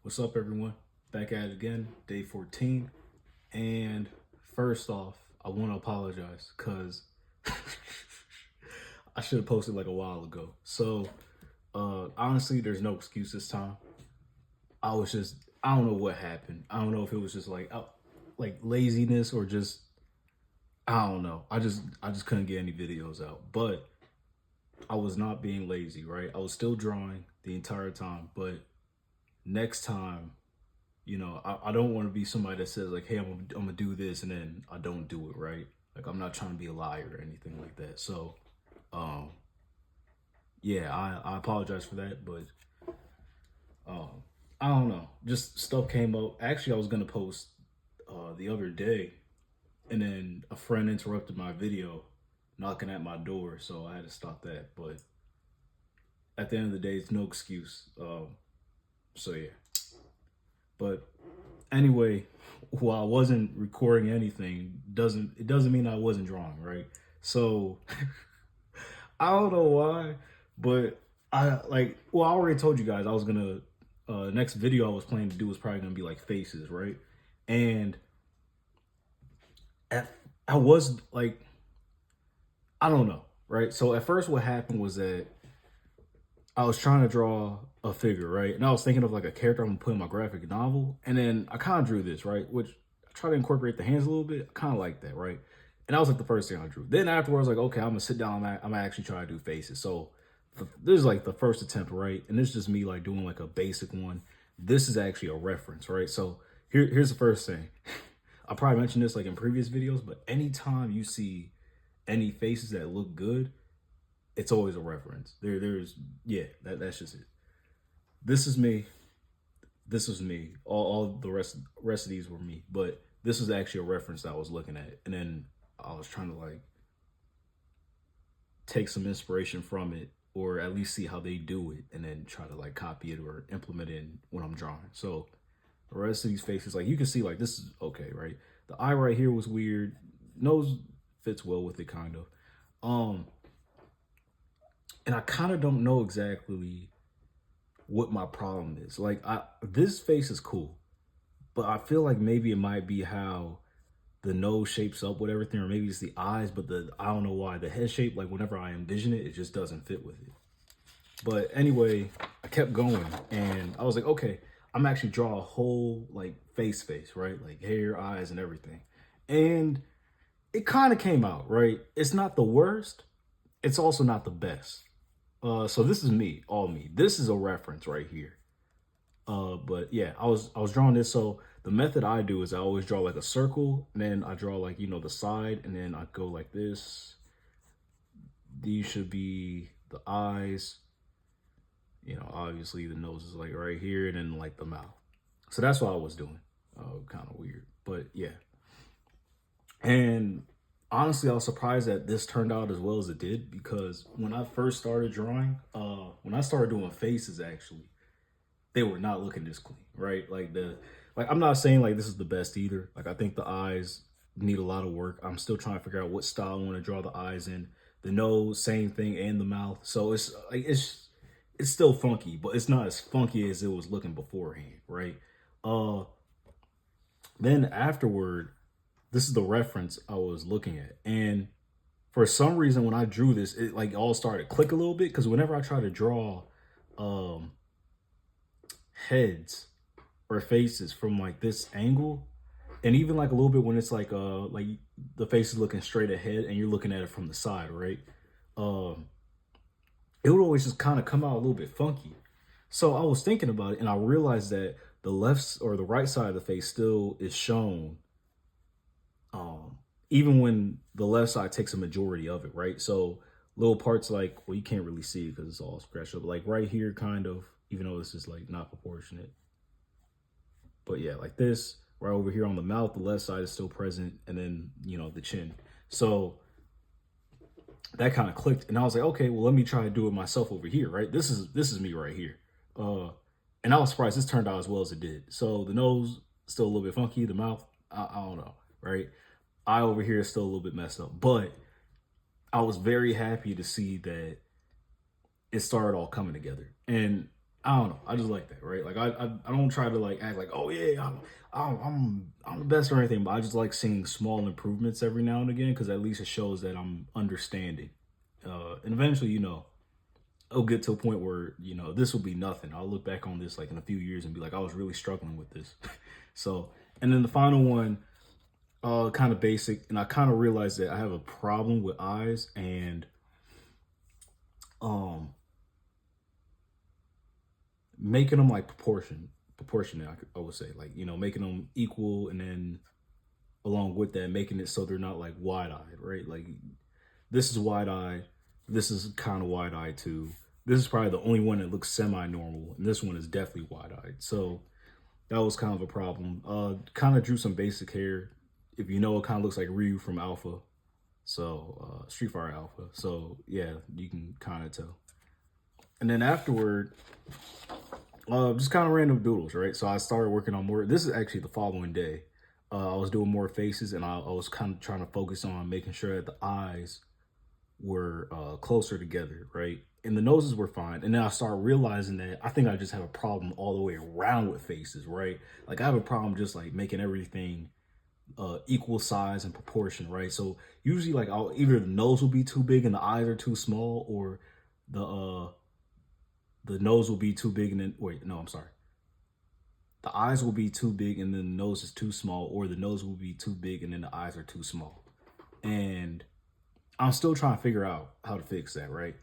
What's up, everyone? Back at it again, day 14. And first off, I want to apologize because I should have posted like a while ago. Honestly, there's no excuse this time. I don't know what happened. I don't know if it was just like laziness or just, I don't know. I just couldn't get any videos out. But I was not being lazy, right? I was still drawing the entire time. But next time, I don't want to be somebody that says like, "Hey, I'm gonna do this," and then I don't do it, right? Like I'm not trying to be a liar or anything like that. Um, yeah, I apologize for that, but um, I don't know. Just stuff came up. Actually, I was gonna post the other day, and then a friend interrupted my video, knocking at my door, so I had to stop that. But at the end of the day, it's no excuse. So yeah, but anyway, while I wasn't recording anything, doesn't mean I wasn't drawing, right? So I don't know why, but I already told you guys I was gonna next video I was planning to do was probably gonna be like faces, right? And at, I was like, I don't know, right? So at first what happened was that I was trying to draw a figure, right? And I was thinking of like a character I'm gonna put in my graphic novel. And then I kind of drew this, right? Which I try to incorporate the hands a little bit. I kind of like that, right? And that was like the first thing I drew. Then afterwards, like, okay, I'm gonna sit down. I'm gonna actually try to do faces. So this is like the first attempt, right? And this is just me like doing like a basic one. This is actually a reference, right? So here's the first thing. I probably mentioned this like in previous videos, but anytime you see any faces that look good, it's always a reference. There's yeah, that's just it. This is me. This was me. All the rest of these were me. But this was actually a reference that I was looking at. And then I was trying to like take some inspiration from it or at least see how they do it and then try to like copy it or implement it in what I'm drawing. So the rest of these faces, like you can see like this is okay, right? The eye right here was weird. Nose fits well with it kind of. Um and I kind of don't know exactly what my problem is. Like this face is cool, but I feel like maybe it might be how the nose shapes up with everything, or maybe it's the eyes, but the I don't know why the head shape, like whenever I envision it, it just doesn't fit with it. But anyway, I kept going and I was like, okay, I'm actually draw a whole like face, right? Like hair, eyes, and everything. And it kind of came out, right? It's not the worst, it's also not the best. So this is me, all me. This is a reference right here. But yeah, I was drawing this. So the method I do is I always draw like a circle, and then I draw like the side, and then I go like this. These should be the eyes. Obviously the nose is like right here, and then like the mouth. So that's what I was doing. Kind of weird, but yeah. And honestly, I was surprised that this turned out as well as it did because when I first started drawing, when I started doing faces, actually they were not looking this clean, right? Like I'm not saying like this is the best either. Like I think the eyes need a lot of work. I'm still trying to figure out what style I want to draw the eyes in. The nose, same thing, and the mouth. So it's still funky, but it's not as funky as it was looking beforehand, right? Uh then afterward, this is the reference I was looking at. And for some reason when I drew this, it like all started to click a little bit because whenever I try to draw um heads or faces from like this angle, and even like a little bit when it's like the face is looking straight ahead and you're looking at it from the side, right? um it would always just kind of come out a little bit funky. So I was thinking about it and I realized that the left or the right side of the face still is shown, um even when the left side takes a majority of it, right? So little parts like, well, you can't really see it because it's all scratched up, like right here kind of, even though this is like not proportionate. But yeah, like this, right over here on the mouth, the left side is still present, and then, the chin. So that kind of clicked, and I was like, okay, well, let me try to do it myself over here, right? This is me right here. Uh, and I was surprised this turned out as well as it did. So the nose still a little bit funky, the mouth, I don't know, right? Eye over here is still a little bit messed up, but I was very happy to see that it started all coming together. And I don't know. I just like that, right? Like I don't try to like act like, oh yeah, I'm the best or anything, but I just like seeing small improvements every now and again because at least it shows that I'm understanding. And eventually, it'll get to a point where this will be nothing. I'll look back on this like in a few years and be like, I was really struggling with this. So, and then the final one, kind of basic, and I kind of realized that I have a problem with eyes and um making them like proportionate. I would say like making them equal, and then along with that, making it so they're not like wide eyed, right? Like this is wide eye, this is kind of wide eye too. This is probably the only one that looks semi normal, and this one is definitely wide eyed. So that was kind of a problem. Kind of drew some basic hair. If you know, it kind of looks like Ryu from Alpha. So Street Fighter Alpha. So yeah, you can kind of tell. And then afterward, just kind of random doodles, right? So I started working on more. This is actually the following day. I was doing more faces, and I was kind of trying to focus on making sure that the eyes were closer together, right? And the noses were fine. And then I started realizing that I think I just have a problem all the way around with faces, right? Like I have a problem just like making everything equal size and proportion, right? So usually like I'll either the nose will be too big and the eyes are too small, or the nose will be too big and then wait, no, I'm sorry. The eyes will be too big and then the nose is too small, or the nose will be too big and then the eyes are too small. And I'm still trying to figure out how to fix that, right?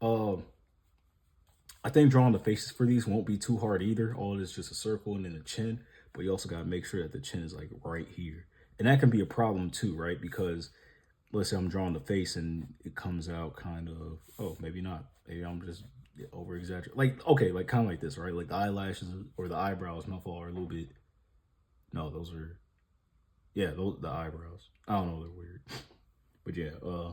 I think drawing the faces for these won't be too hard either. All it is just a circle and then a chin, but you also got to make sure that the chin is like right here. And that can be a problem too, right? Because let's say I'm drawing the face and it comes out kind of, oh, maybe not. Maybe I'm just over exaggerating. Like, okay, like kind of like this, right? Like the eyelashes or the eyebrows, my fault, are a little bit, no, those are, yeah, those, the eyebrows. I don't know, they're weird. But yeah,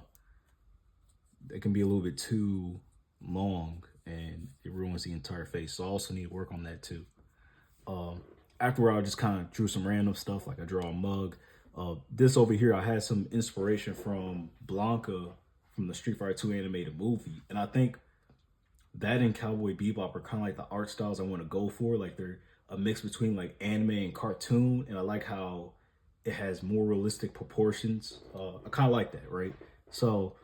it can be a little bit too long and it ruins the entire face. So I also need to work on that too. Afterward, I just kind of drew some random stuff, like I draw a mug. This over here, I had some inspiration from Blanca from the Street Fighter 2 animated movie. And I think that and Cowboy Bebop are kind of like the art styles I want to go for. Like they're a mix between like anime and cartoon. And I like how it has more realistic proportions. I kind of like that, right? So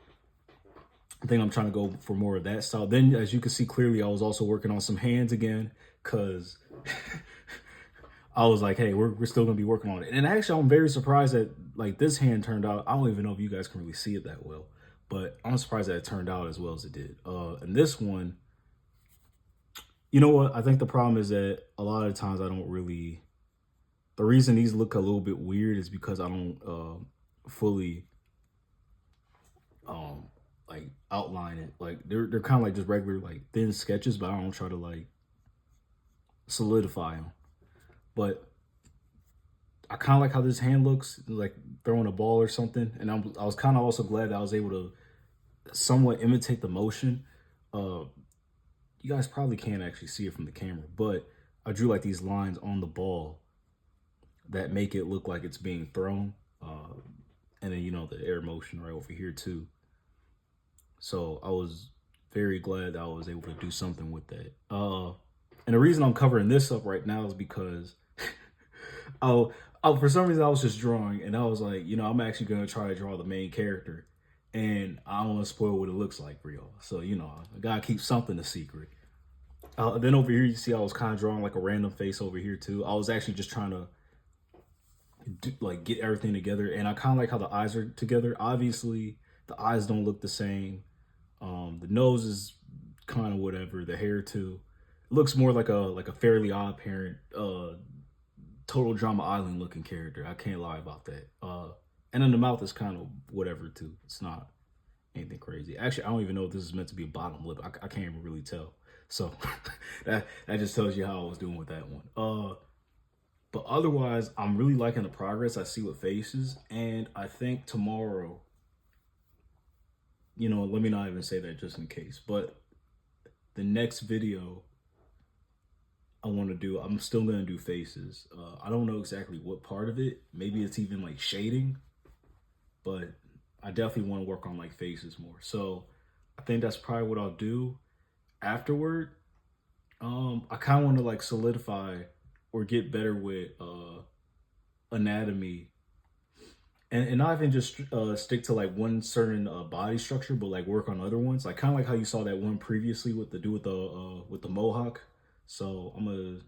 I think I'm trying to go for more of that style. Then, as you can see clearly, I was also working on some hands again because I was like, hey, we're still going to be working on it. And actually, I'm very surprised that like this hand turned out. I don't even know if you guys can really see it that well, but I'm surprised that it turned out as well as it did. And this one, you know what? I think the problem is that a lot of the times I don't really, the reason these look a little bit weird is because I don't fully like outline it. Like they're kind of like just regular like thin sketches, but I don't try to like solidify them. But I kind of like how this hand looks, like throwing a ball or something. And I was kind of also glad that I was able to somewhat imitate the motion. Uh, you guys probably can't actually see it from the camera, but I drew like these lines on the ball that make it look like it's being thrown. And then, the air motion right over here too. So I was very glad that I was able to do something with that. And the reason I'm covering this up right now is because for some reason I was just drawing and I was like, I'm actually going to try to draw the main character. And I don't want to spoil what it looks like for y'all. So, I got to keep something a secret. Then over here, you see I was kind of drawing like a random face over here too. I was actually just trying to get everything together. And I kind of like how the eyes are together. Obviously, the eyes don't look the same. The nose is kind of whatever. The hair too. It looks more like a Fairly Odd Parent, Total Drama Island looking character. I can't lie about that. And then the mouth is kind of whatever too. It's not anything crazy. Actually, I don't even know if this is meant to be a bottom lip. I can't even really tell. So that just tells you how I was doing with that one. But otherwise, I'm really liking the progress I see with faces. And I think tomorrow, let me not even say that just in case. But the next video I want to do, I'm still going to do faces. I don't know exactly what part of it. Maybe it's even like shading. But I definitely want to work on like faces more. So I think that's probably what I'll do afterward. I kind of want to like solidify or get better with anatomy, and not even just stick to like one certain body structure, but like work on other ones. Like kind of like how you saw that one previously with the dude with the mohawk. So I'm gonna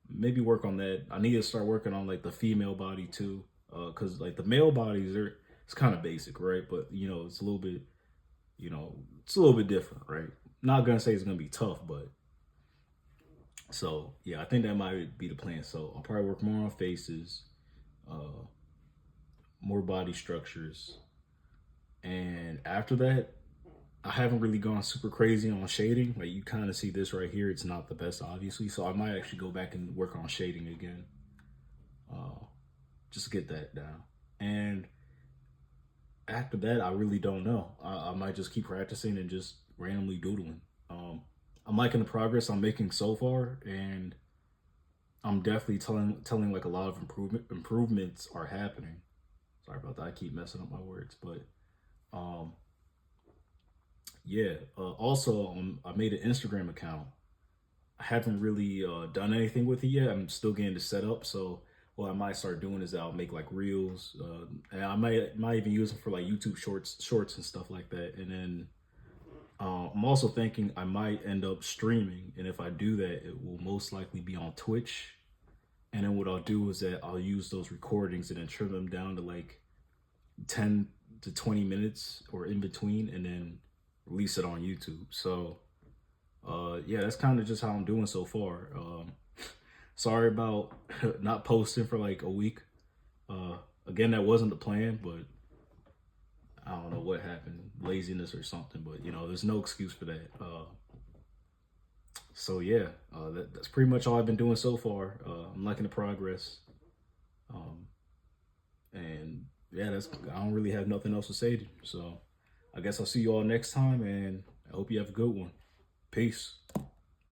maybe work on that. I need to start working on like the female body too, because like the male bodies are it's kind of basic, right? But you know it's a little bit, you know, it's a little bit different, right? Not gonna say it's gonna be tough, but so yeah, I think that might be the plan. So I'll probably work more on faces, uh, more body structures, and after that, I haven't really gone super crazy on shading. Like you kind of see this right here, it's not the best, obviously. So I might actually go back and work on shading again, uh, just to get that down. And after that, I really don't know. I might just keep practicing and just randomly doodling. I'm liking the progress I'm making so far, and I'm definitely telling like a lot of improvements are happening. Sorry about that. I keep messing up my words, but um, yeah. Also, I made an Instagram account. I haven't really done anything with it yet. I'm still getting the setup. So what I might start doing is I'll make like reels, and I might even use them for like YouTube shorts and stuff like that. And then I'm also thinking I might end up streaming, and if I do that, it will most likely be on Twitch. And then what I'll do is that I'll use those recordings and then trim them down to like 10 to 20 minutes or in between, and then release it on YouTube. So yeah, that's kind of just how I'm doing so far. Sorry about not posting for like a week. Again, that wasn't the plan, but I don't know what happened, laziness or something. But you know, there's no excuse for that. So yeah, that's pretty much all I've been doing so far. I'm liking the progress, um, and yeah, that's I don't really have nothing else to say. So I guess I'll see you all next time, and I hope you have a good one. Peace.